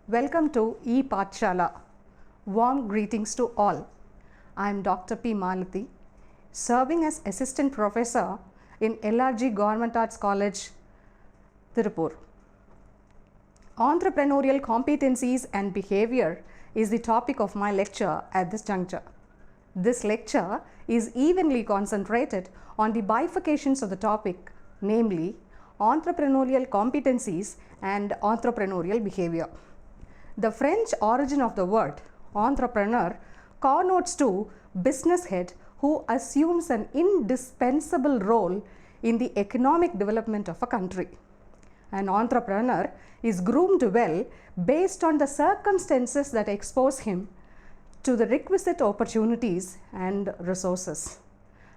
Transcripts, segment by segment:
Welcome to E-Pathshala. Warm greetings to all. I am Dr. P. Malati, serving as Assistant Professor in LRG Government Arts College, Tirupur. Entrepreneurial competencies and behavior is the topic of my lecture at this juncture. This lecture is evenly concentrated on the bifurcations of the topic, namely entrepreneurial competencies and entrepreneurial behavior. The French origin of the word entrepreneur connotes to business head who assumes an indispensable role in the economic development of a country. An entrepreneur is groomed well based on the circumstances that expose him to the requisite opportunities and resources.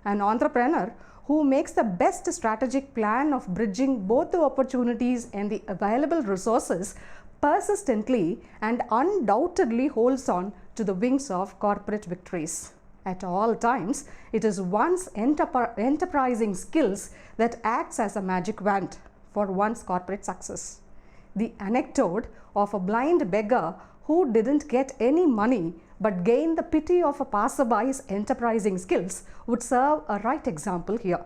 An entrepreneur who makes the best strategic plan of bridging both the opportunities and the available resources persistently and undoubtedly holds on to the wings of corporate victories. At all times, it is one's enterprising skills that acts as a magic wand for one's corporate success. The anecdote of a blind beggar who didn't get any money but gained the pity of a passerby's enterprising skills would serve a right example here.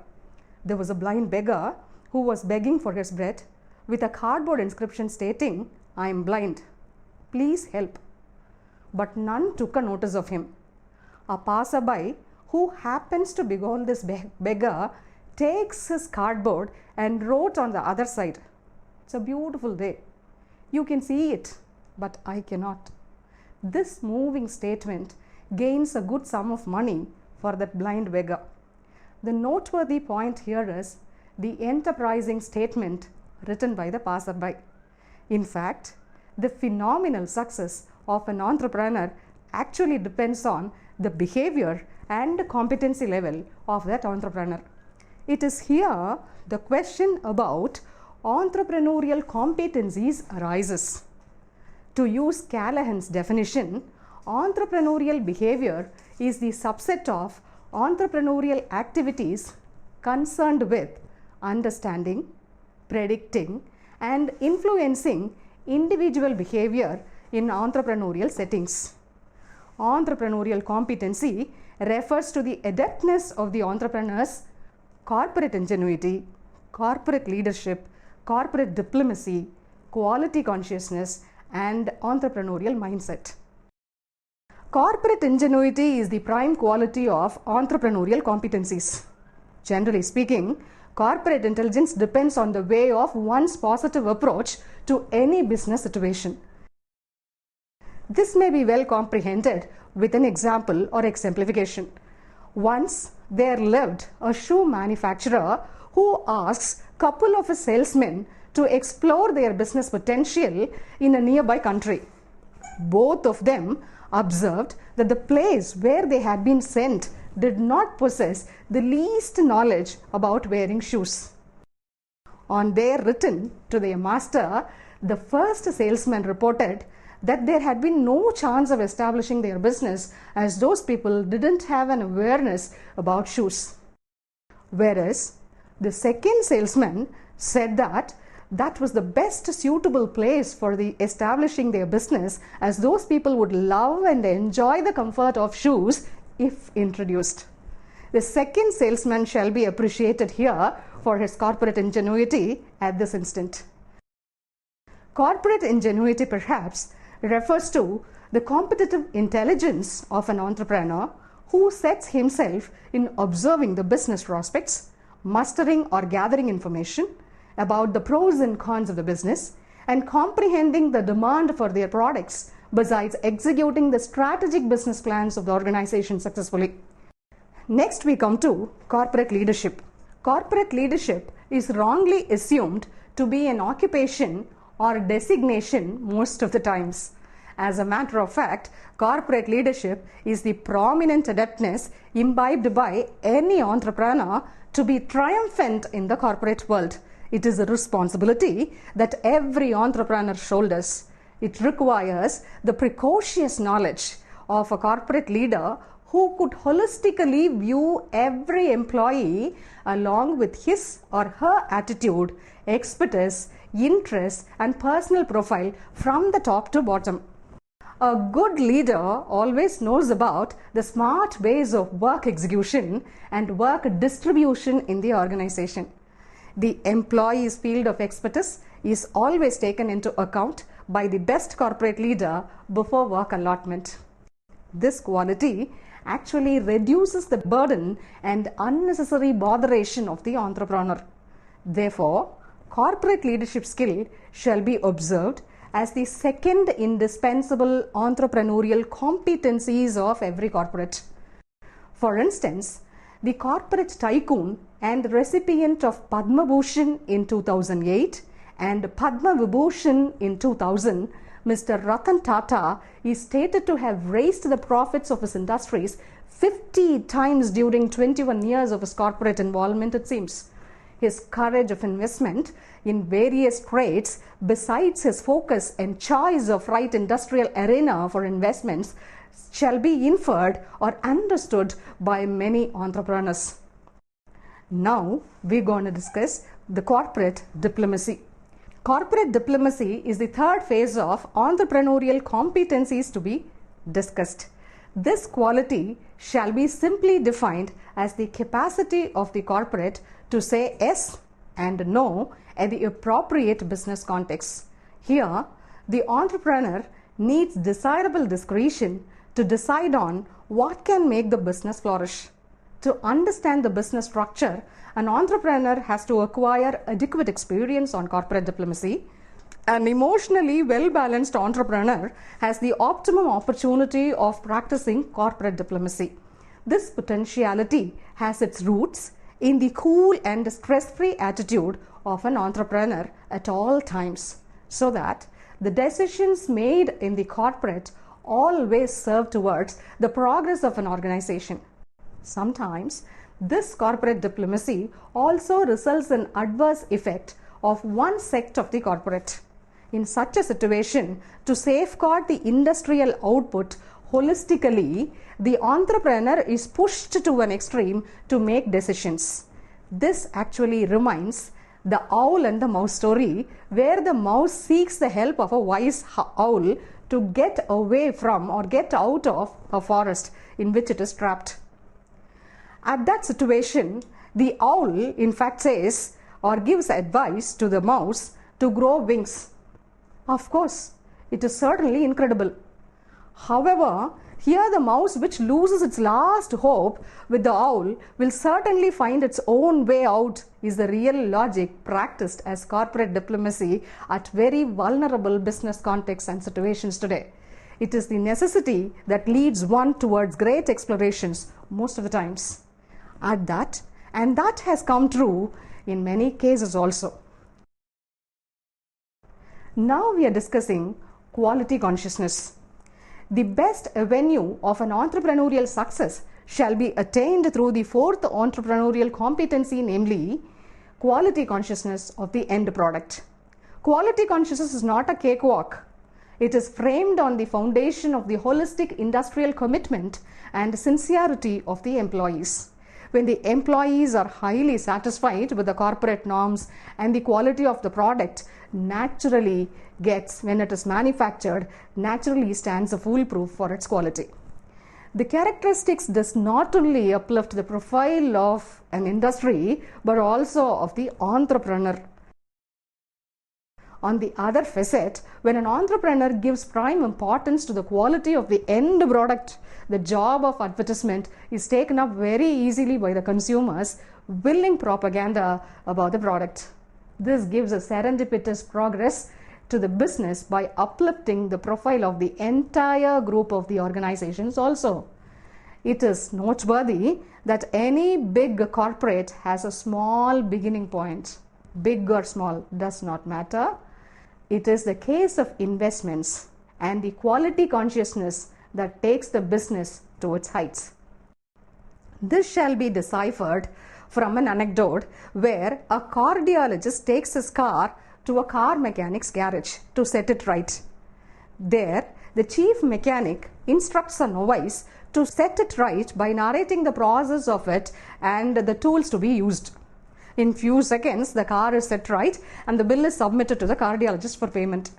There was a blind beggar who was begging for his bread with a cardboard inscription stating, "I am blind, please help." But none took a notice of him. A passerby who happens to behold this beggar takes his cardboard and wrote on the other side, "It's a beautiful day. You can see it, but I cannot." This moving statement gains a good sum of money for that blind beggar. The noteworthy point here is the enterprising statement written by the passerby. In fact, the phenomenal success of an entrepreneur actually depends on the behavior and competency level of that entrepreneur. It is here the question about entrepreneurial competencies arises. To use Callahan's definition, entrepreneurial behavior is the subset of entrepreneurial activities concerned with understanding, predicting, and influencing individual behavior in entrepreneurial settings. Entrepreneurial competency refers to the adeptness of the entrepreneur's corporate ingenuity, corporate leadership, corporate diplomacy, quality consciousness, and entrepreneurial mindset. Corporate ingenuity is the prime quality of entrepreneurial competencies. Generally speaking, corporate intelligence depends on the way of one's positive approach to any business situation. This may be well comprehended with an example or exemplification. Once there lived a shoe manufacturer who asks a couple of his salesmen to explore their business potential in a nearby country. Both of them observed that the place where they had been sent did not possess the least knowledge about wearing shoes. On their return to their master, the first salesman reported that there had been no chance of establishing their business as those people didn't have an awareness about shoes. Whereas the second salesman said that that was the best suitable place for the establishing their business as those people would love and enjoy the comfort of shoes if introduced. The second salesman shall be appreciated here for his corporate ingenuity at this instant. Corporate ingenuity perhaps refers to the competitive intelligence of an entrepreneur who sets himself in observing the business prospects, mustering or gathering information about the pros and cons of the business, and comprehending the demand for their products besides executing the strategic business plans of the organization successfully. Next we come to corporate leadership. Corporate leadership is wrongly assumed to be an occupation or designation most of the times. As a matter of fact, corporate leadership is the prominent adeptness imbibed by any entrepreneur to be triumphant in the corporate world. It is a responsibility that every entrepreneur shoulders. It requires the precocious knowledge of a corporate leader who could holistically view every employee along with his or her attitude, expertise, interest, and personal profile from the top to bottom. A good leader always knows about the smart ways of work execution and work distribution in the organization. The employee's field of expertise is always taken into account by the best corporate leader before work allotment. This quality actually reduces the burden and unnecessary botheration of the entrepreneur. Therefore, corporate leadership skill shall be observed as the second indispensable entrepreneurial competencies of every corporate. For instance, the corporate tycoon and recipient of Padma Bhushan in 2008 and Padma Vibhushan in 2000, Mr. Ratan Tata is stated to have raised the profits of his industries 50 times during 21 years of his corporate involvement, it seems. His courage of investment in various trades, besides his focus and choice of right industrial arena for investments, shall be inferred or understood by many entrepreneurs. Now we're going to discuss the corporate diplomacy. Corporate diplomacy is the third phase of entrepreneurial competencies to be discussed. This quality shall be simply defined as the capacity of the corporate to say yes and no at the appropriate business context. Here, the entrepreneur needs desirable discretion to decide on what can make the business flourish. To understand the business structure, an entrepreneur has to acquire adequate experience on corporate diplomacy. An emotionally well-balanced entrepreneur has the optimum opportunity of practicing corporate diplomacy. This potentiality has its roots in the cool and stress-free attitude of an entrepreneur at all times, so that the decisions made in the corporate always serve towards the progress of an organization. Sometimes this corporate diplomacy also results in adverse effect of one sect of the corporate. In such a situation, to safeguard the industrial output holistically, the entrepreneur is pushed to an extreme to make decisions. This actually reminds the owl and the mouse story, where the mouse seeks the help of a wise owl to get away from or get out of a forest in which it is trapped. At that situation, the owl in fact says or gives advice to the mouse to grow wings. Of course, it is certainly incredible. However, here the mouse, which loses its last hope with the owl, will certainly find its own way out, is the real logic practiced as corporate diplomacy at very vulnerable business contexts and situations today. It is the necessity that leads one towards great explorations most of the times. And that has come true in many cases also. Now we are discussing quality consciousness. The best avenue of an entrepreneurial success shall be attained through the fourth entrepreneurial competency, namely quality consciousness of the end product. Quality consciousness is not a cakewalk. It is framed on the foundation of the holistic industrial commitment and sincerity of the employees. When the employees are highly satisfied with the corporate norms and the quality of the product, naturally gets, when it is manufactured, naturally stands a foolproof for its quality. The characteristics does not only uplift the profile of an industry, but also of the entrepreneur. On the other facet, when an entrepreneur gives prime importance to the quality of the end product, the job of advertisement is taken up very easily by the consumers, willing propaganda about the product. This gives a serendipitous progress to the business by uplifting the profile of the entire group of the organizations also. It is noteworthy that any big corporate has a small beginning point. Big or small does not matter. It is the case of investments and the quality consciousness that takes the business to its heights. This shall be deciphered from an anecdote where a cardiologist takes his car to a car mechanic's garage to set it right. There, the chief mechanic instructs a novice to set it right by narrating the process of it and the tools to be used. In few seconds, the car is set right and the bill is submitted to the cardiologist for payment.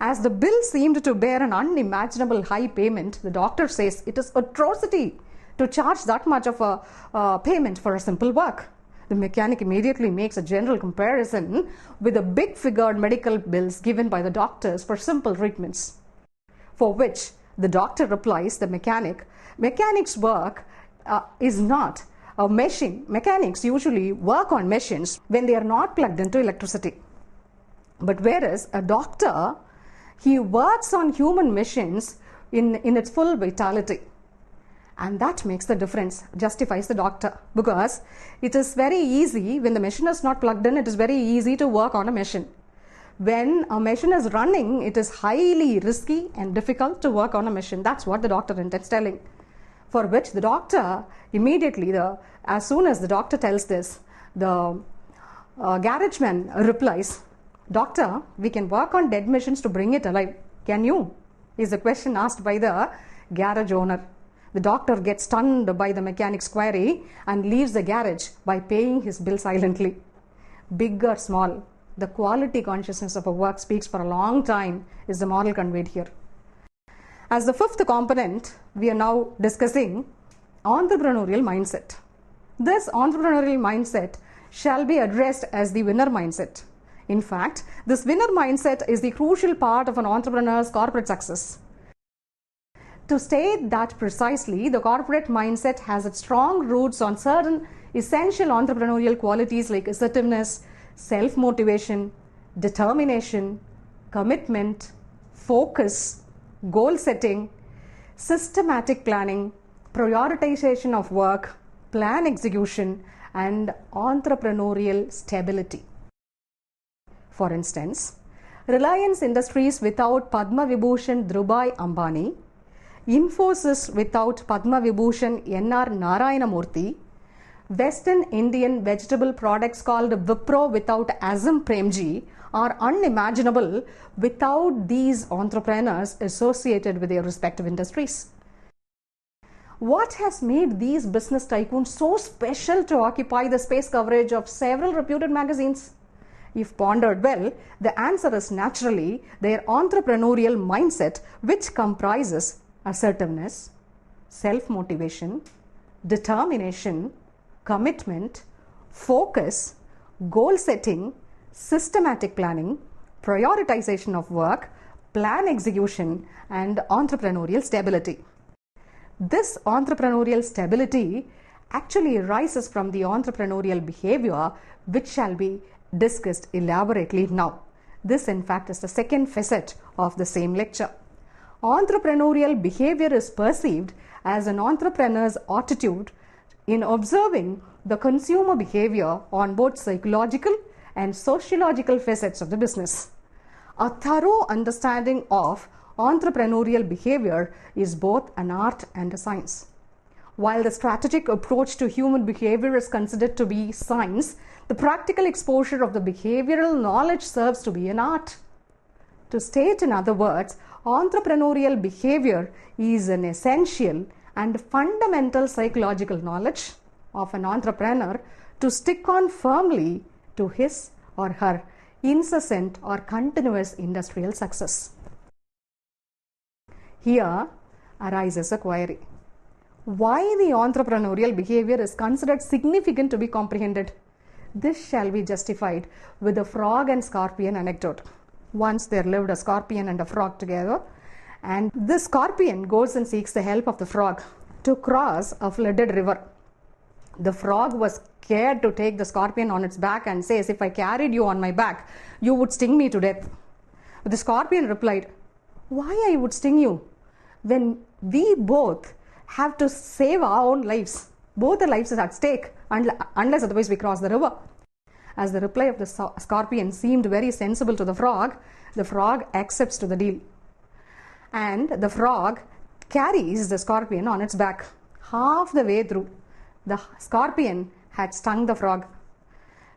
As the bill seemed to bear an unimaginable high payment, the doctor says it is atrocity to charge that much of a payment for a simple work. The mechanic immediately makes a general comparison with the big figured medical bills given by the doctors for simple treatments. For which the doctor replies, the mechanic's work is not a machine. Mechanics usually work on machines when they are not plugged into electricity. But whereas a doctor, he works on human machines in its full vitality. And that makes the difference, justifies the doctor. Because it is very easy, when the machine is not plugged in, it is very easy to work on a machine. When a machine is running, it is highly risky and difficult to work on a machine. That's what the doctor intends telling. For which the doctor immediately, as soon as the doctor tells this, the garageman replies, "Doctor, we can work on dead machines to bring it alive. Can you?" is the question asked by the garage owner. The doctor gets stunned by the mechanic's query and leaves the garage by paying his bill silently. Big or small, the quality consciousness of a work speaks for a long time is the moral conveyed here. As the fifth component, we are now discussing entrepreneurial mindset. This entrepreneurial mindset shall be addressed as the winner mindset. In fact, this winner mindset is the crucial part of an entrepreneur's corporate success. To state that precisely, the corporate mindset has its strong roots on certain essential entrepreneurial qualities like assertiveness, self-motivation, determination, commitment, focus, goal setting, systematic planning, prioritization of work, plan execution, and entrepreneurial stability. For instance, Reliance Industries without Padma Vibhushan Dhirubhai Ambani, Infosys without Padma Vibhushan N.R. Narayana Murthy, Western Indian vegetable products called Wipro without Azim Premji are unimaginable without these entrepreneurs associated with their respective industries. What has made these business tycoons so special to occupy the space coverage of several reputed magazines? If pondered well, the answer is naturally their entrepreneurial mindset, which comprises assertiveness, self-motivation, determination, commitment, focus, goal setting, systematic planning, prioritization of work, plan execution, and entrepreneurial stability. This entrepreneurial stability actually arises from the entrepreneurial behavior, which shall be discussed elaborately now. This, in fact, is the second facet of the same lecture. Entrepreneurial behavior is perceived as an entrepreneur's attitude in observing the consumer behavior on both psychological and sociological facets of the business. A thorough understanding of entrepreneurial behavior is both an art and a science. While the strategic approach to human behavior is considered to be science, the practical exposure of the behavioral knowledge serves to be an art. To state in other words, entrepreneurial behavior is an essential and fundamental psychological knowledge of an entrepreneur to stick on firmly to his or her incessant or continuous industrial success. Here arises a query. Why the entrepreneurial behavior is considered significant to be comprehended? This shall be justified with the frog and scorpion anecdote. Once there lived a scorpion and a frog together, and the scorpion goes and seeks the help of the frog to cross a flooded river. The frog was scared to take the scorpion on its back and says, "If I carried you on my back, you would sting me to death." But the scorpion replied, "Why I would sting you when we both have to save our own lives? Both the lives is at stake unless otherwise we cross the river." As the reply of the scorpion seemed very sensible to the frog accepts to the deal. And the frog carries the scorpion on its back. Half the way through, the scorpion had stung the frog.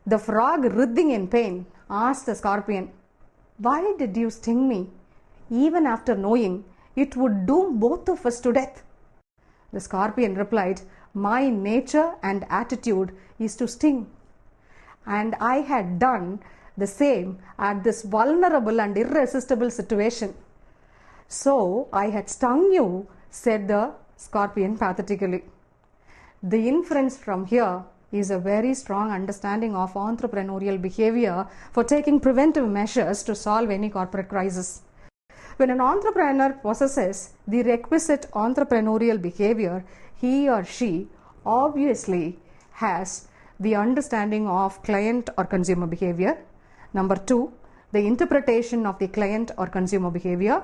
The frog, writhing in pain, asked the scorpion, "Why did you sting me, even after knowing it would doom both of us to death?" The scorpion replied, "My nature and attitude is to sting. And I had done the same at this vulnerable and irresistible situation. So I had stung you," said the scorpion pathetically. The inference from here is a very strong understanding of entrepreneurial behavior for taking preventive measures to solve any corporate crisis. When an entrepreneur possesses the requisite entrepreneurial behavior, he or she obviously has the understanding of client or consumer behavior. Number 2, the interpretation of the client or consumer behavior.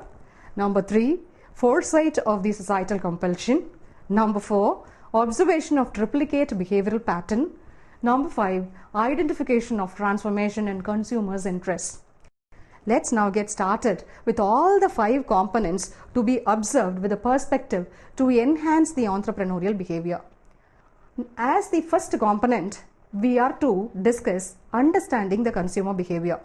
Number 3, foresight of the societal compulsion. Number 4, observation of triplicate behavioral pattern. Number 5, identification of transformation in consumers' interests. Let's now get started with all the 5 components to be observed with a perspective to enhance the entrepreneurial behavior. As the first component, we are to discuss understanding the consumer behavior.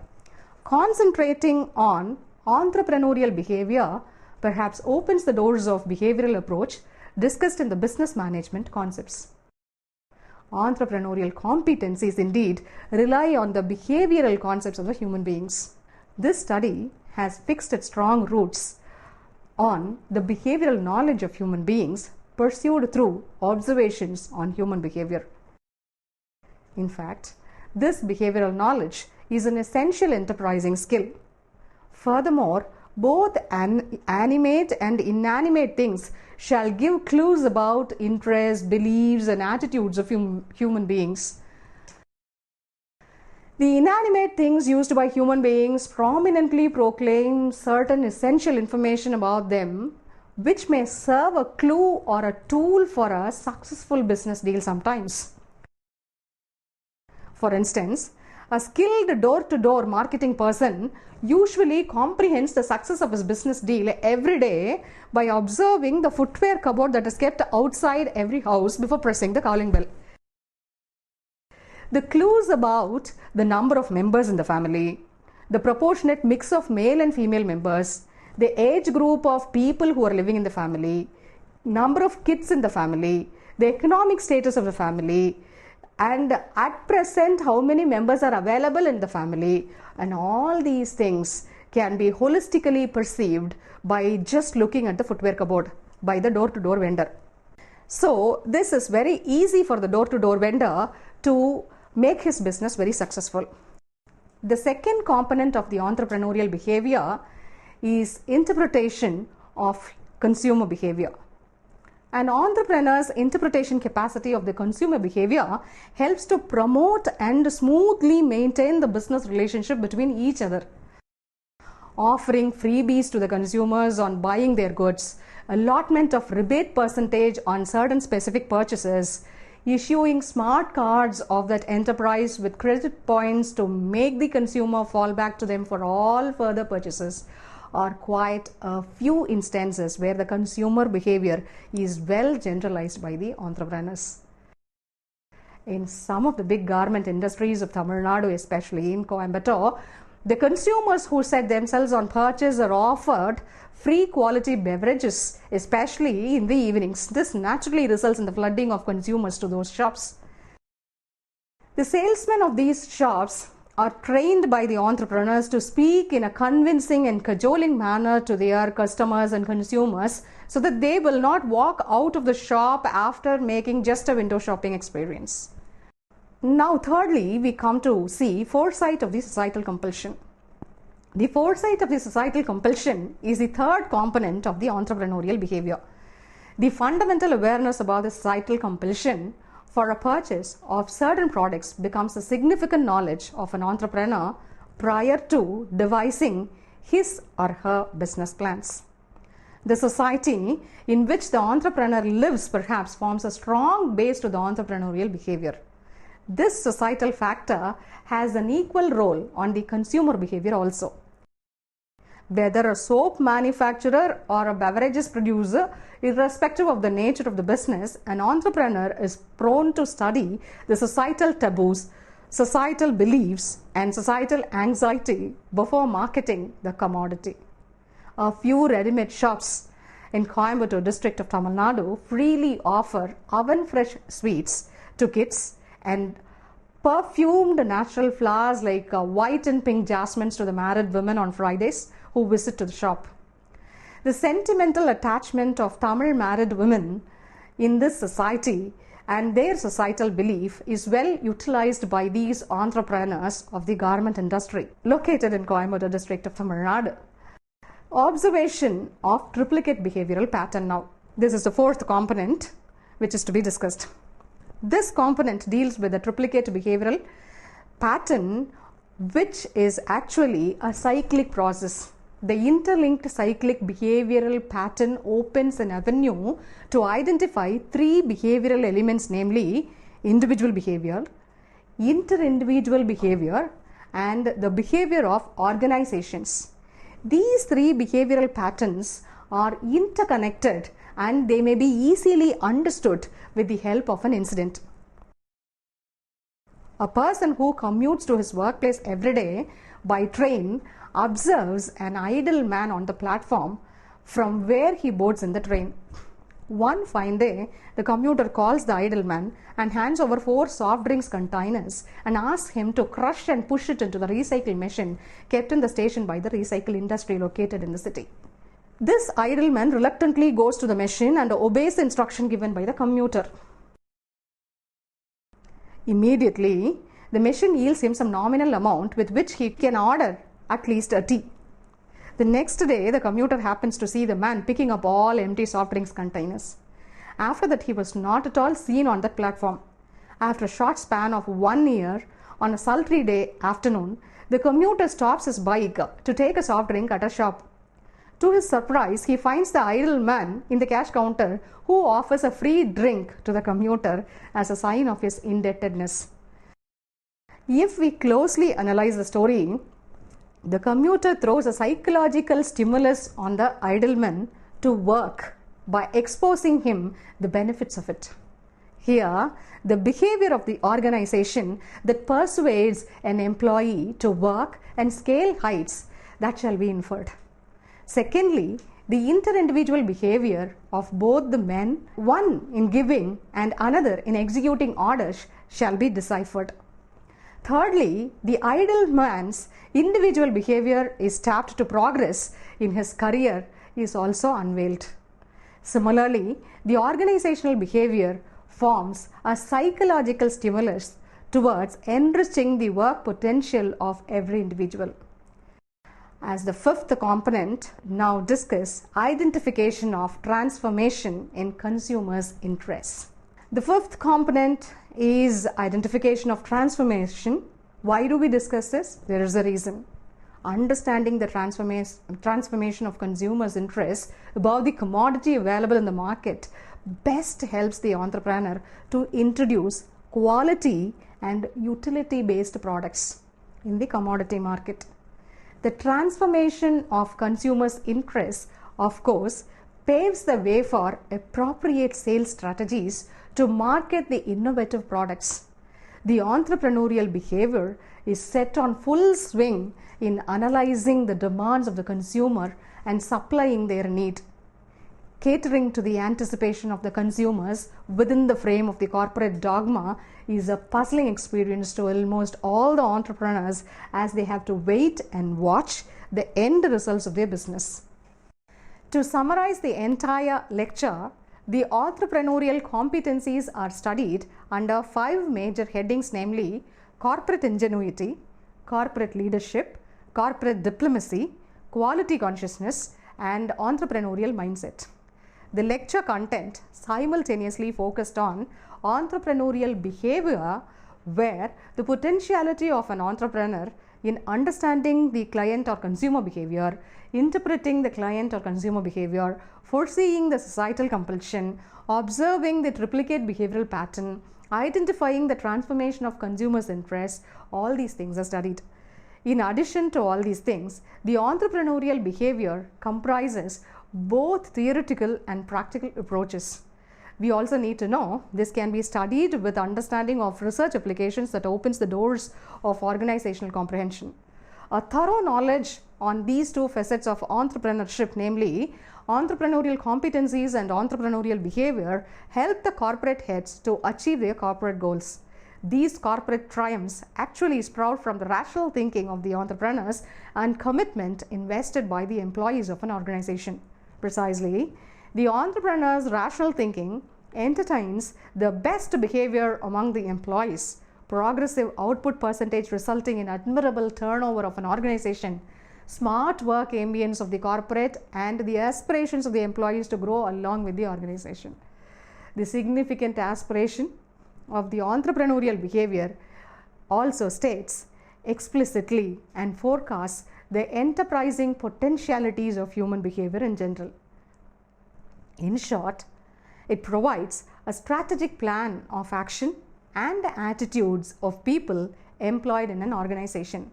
Concentrating on entrepreneurial behavior perhaps opens the doors of behavioral approach discussed in the business management concepts. Entrepreneurial competencies indeed rely on the behavioral concepts of the human beings. This study has fixed its strong roots on the behavioral knowledge of human beings pursued through observations on human behavior. In fact, this behavioral knowledge is an essential enterprising skill. Furthermore, both animate and inanimate things shall give clues about interests, beliefs, and attitudes of human beings. The inanimate things used by human beings prominently proclaim certain essential information about them, which may serve a clue or a tool for a successful business deal sometimes. For instance, a skilled door-to-door marketing person usually comprehends the success of his business deal every day by observing the footwear cupboard that is kept outside every house before pressing the calling bell. The clues about the number of members in the family, the proportionate mix of male and female members, the age group of people who are living in the family, number of kids in the family, the economic status of the family, and at present how many members are available in the family, and all these things can be holistically perceived by just looking at the footwear cupboard by the door-to-door vendor. So this is very easy for the door-to-door vendor to make his business very successful. The second component of the entrepreneurial behavior is interpretation of consumer behavior. An entrepreneur's interpretation capacity of the consumer behavior helps to promote and smoothly maintain the business relationship between each other. Offering freebies to the consumers on buying their goods, allotment of rebate percentage on certain specific purchases, issuing smart cards of that enterprise with credit points to make the consumer fall back to them for all further purchases are quite a few instances where the consumer behavior is well generalized by the entrepreneurs. In some of the big garment industries of Tamil Nadu, especially in Coimbatore, the consumers who set themselves on purchase are offered free quality beverages, especially in the evenings. This naturally results in the flooding of consumers to those shops. The salesmen of these shops are trained by the entrepreneurs to speak in a convincing and cajoling manner to their customers and consumers so that they will not walk out of the shop after making just a window shopping experience. Now, thirdly, we come to see foresight of the societal compulsion. The foresight of the societal compulsion is the third component of the entrepreneurial behavior. The fundamental awareness about the societal compulsion for a purchase of certain products becomes a significant knowledge of an entrepreneur prior to devising his or her business plans. The society in which the entrepreneur lives perhaps forms a strong base to the entrepreneurial behavior. This societal factor has an equal role on the consumer behavior also. Whether a soap manufacturer or a beverages producer, irrespective of the nature of the business, an entrepreneur is prone to study the societal taboos, societal beliefs, and societal anxiety before marketing the commodity. A few ready-made shops in Coimbatore district of Tamil Nadu freely offer oven fresh sweets to kids and perfumed natural flowers like white and pink jasmines to the married women on Fridays who visit to the shop. The sentimental attachment of Tamil married women in this society and their societal belief is well utilized by these entrepreneurs of the garment industry located in Coimbatore district of Tamil Nadu. Observation of triplicate behavioral pattern now. This is the fourth component which is to be discussed. This component deals with the triplicate behavioral pattern, which is actually a cyclic process. The interlinked cyclic behavioral pattern opens an avenue to identify three behavioral elements, namely individual behavior, inter-individual behavior, and the behavior of organizations. These three behavioral patterns are interconnected and they may be easily understood with the help of an incident. A person who commutes to his workplace every day by train observes an idle man on the platform from where he boards in the train. One fine day, the commuter calls the idle man and hands over 4 soft drinks containers and asks him to crush and push it into the recycle machine kept in the station by the recycle industry located in the city. This idle man reluctantly goes to the machine and obeys the instruction given by the commuter. Immediately, the machine yields him some nominal amount with which he can order at least a tea. The next day, the commuter happens to see the man picking up all empty soft drinks containers. After that, he was not at all seen on that platform. After a short span of 1 year, on a sultry day afternoon, the commuter stops his bike to take a soft drink at a shop. To his surprise, he finds the idle man in the cash counter who offers a free drink to the commuter as a sign of his indebtedness. If we closely analyze the story, the commuter throws a psychological stimulus on the idle man to work by exposing him the benefits of it. Here, the behavior of the organization that persuades an employee to work and scale heights that shall be inferred. Secondly, the inter-individual behavior of both the men, one in giving and another in executing orders, shall be deciphered. Thirdly, the idle man's individual behavior is tapped to progress in his career is also unveiled. Similarly, the organizational behavior forms a psychological stimulus towards enriching the work potential of every individual. As the fifth component, now discuss identification of transformation in consumers' interests. The fifth component is identification of transformation. Why do we discuss this? There is a reason. Understanding the transformation of consumers' interests above the commodity available in the market best helps the entrepreneur to introduce quality and utility-based products in the commodity market. The transformation of consumers' interests, of course, paves the way for appropriate sales strategies to market the innovative products. The entrepreneurial behavior is set on full swing in analyzing the demands of the consumer and supplying their need. Catering to the anticipation of the consumers within the frame of the corporate dogma is a puzzling experience to almost all the entrepreneurs as they have to wait and watch the end results of their business. To summarize the entire lecture, the entrepreneurial competencies are studied under 5 major headings, namely corporate ingenuity, corporate leadership, corporate diplomacy, quality consciousness, and entrepreneurial mindset. The lecture content simultaneously focused on entrepreneurial behavior, where the potentiality of an entrepreneur in understanding the client or consumer behavior, interpreting the client or consumer behavior, foreseeing the societal compulsion, observing the triplicate behavioral pattern, identifying the transformation of consumers' interests, all these things are studied. In addition to all these things, the entrepreneurial behavior comprises both theoretical and practical approaches. We also need to know this can be studied with understanding of research applications that opens the doors of organizational comprehension. A thorough knowledge on these two facets of entrepreneurship, namely Entrepreneurial competencies and entrepreneurial behavior help the corporate heads to achieve their corporate goals. These corporate triumphs actually sprout from the rational thinking of the entrepreneurs and commitment invested by the employees of an organization. Precisely, the entrepreneur's rational thinking entertains the best behavior among the employees, progressive output percentage resulting in admirable turnover of an organization, smart work ambience of the corporate, and the aspirations of the employees to grow along with the organization. The significant aspiration of the entrepreneurial behavior also states explicitly and forecasts the enterprising potentialities of human behavior in general. In short, it provides a strategic plan of action and attitudes of people employed in an organization.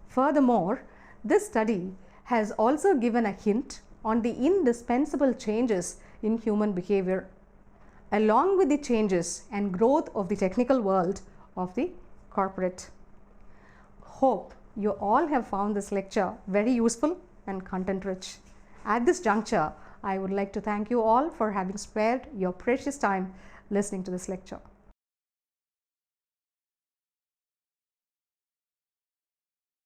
Furthermore, this study has also given a hint on the indispensable changes in human behavior, along with the changes and growth of the technical world of the corporate. Hope you all have found this lecture very useful and content rich. At this juncture, I would like to thank you all for having spared your precious time listening to this lecture.